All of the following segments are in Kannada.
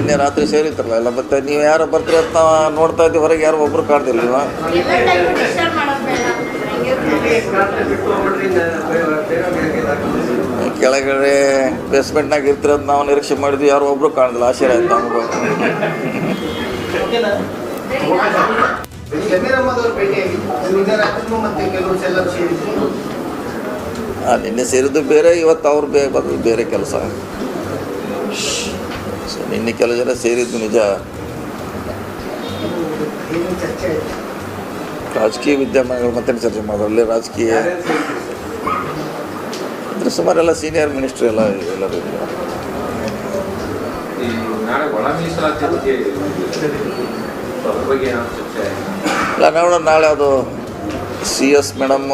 ನಿನ್ನೆ ರಾತ್ರಿ ಸೇರಿತ್ರಲ್ಲ ಎಲ್ಲ. ಮತ್ತೆ ನೀವು ಯಾರು ಬರ್ತೀರಿ ಅಂತ ನೋಡ್ತಾ ಇದ್ದೀವಿ, ಹೊರಗೆ ಯಾರು ಒಬ್ಬರು ಕಾಣ್ತಿಲ್ಲ. ಕೆಳಗಡೆ ಬೇಸ್ಮೆಂಟ್ನಾಗ ಇರ್ತಿರೋದು ನಾವು ನಿರೀಕ್ಷೆ ಮಾಡಿದ್ವಿ, ಯಾರು ಒಬ್ಬರು ಕಾಣ್ತಿಲ್ಲ. ಆಶ್ಚರ್ಯ ಆಯ್ತು ನಮಗೂ. ನಿನ್ನೆ ಸೇರಿದ್ದು ಬೇರೆ, ಇವತ್ತು ಅವ್ರು ಬೇರೆ ಕೆಲಸ. ಸೊ ನಿನ್ನೆ ಕೆಲವು ಜನ ಸೇರಿದ್ದು ನಿಜ. ರಾಜಕೀಯ ವಿದ್ಯಮಾನಗಳು ಮತ್ತೆ ಚರ್ಚೆ ಮಾಡೋದು. ಅಲ್ಲಿ ರಾಜಕೀಯ ಅಂದರೆ ಸುಮಾರೆಲ್ಲ ಸೀನಿಯರ್ ಮಿನಿಸ್ಟ್ರಿ ಎಲ್ಲರೂ ಇಲ್ಲ. ನೋಡೋಣ, ನಾಳೆ ಅದು CS ಮೇಡಮ್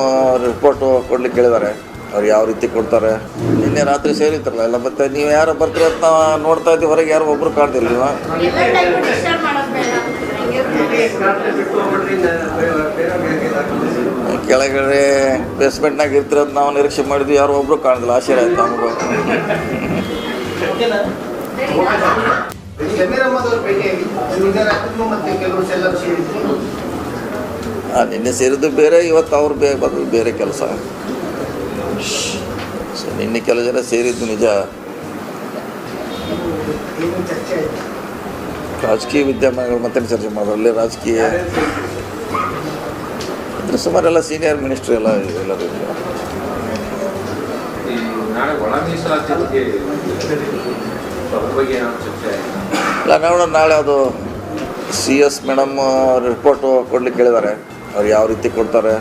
ರಿಪೋರ್ಟು ಕೊಡ್ಲಿಕ್ಕೆ ಹೇಳಿದ್ದಾರೆ. ಅವ್ರು ಯಾವ ರೀತಿ ಕೊಡ್ತಾರೆ. ನಿನ್ನೆ ರಾತ್ರಿ ಸೇರಿತ್ರಲ್ಲ ಎಲ್ಲ. ಮತ್ತೆ ನೀವು ಯಾರು ಬರ್ತೀರಿ ಅಂತ ನೋಡ್ತಾ ಇದ್ದೀವಿ, ಹೊರಗೆ ಯಾರು ಒಬ್ಬರು ಕಾಣ್ತಿಲ್ಲ. ಕೆಳಗಡೆ ಬೇಸ್ಮೆಂಟ್ನಾಗ ಇರ್ತಿರೋದು ನಾವು ನಿರೀಕ್ಷೆ ಮಾಡಿದ್ವಿ, ಯಾರು ಒಬ್ಬರು ಕಾಣ್ತಿಲ್ಲ. ಆಶ್ಚರ್ಯ ಆಯ್ತು ನಮಗೂ. ನಿನ್ನೆ ಸೇರಿದ್ದು ಬೇರೆ, ಇವತ್ತು ಅವ್ರು ಬೇರೆ ಕೆಲಸ. ಸೊ ನಿನ್ನೆ ಕೆಲವು ಜನ ಸೇರಿದ್ದು ನಿಜ. ರಾಜಕೀಯ ವಿದ್ಯಮಾನಗಳು ಮತ್ತೆ ಚರ್ಚೆ ಮಾಡೋದು. ಅಲ್ಲಿ ರಾಜಕೀಯ ಅಂದರೆ ಸುಮಾರೆಲ್ಲ ಸೀನಿಯರ್ ಮಿನಿಸ್ಟ್ರಿ ಎಲ್ಲರೂ ಇಲ್ಲ. ನೋಡೋಣ, ನಾಳೆ ಅದು CS ಮೇಡಮ್ ರಿಪೋರ್ಟು ಕೊಡ್ಲಿಕ್ಕೆ ಹೇಳಿದ್ದಾರೆ. ಅವ್ರು ಯಾವ ರೀತಿ ಕೊಡ್ತಾರೆ.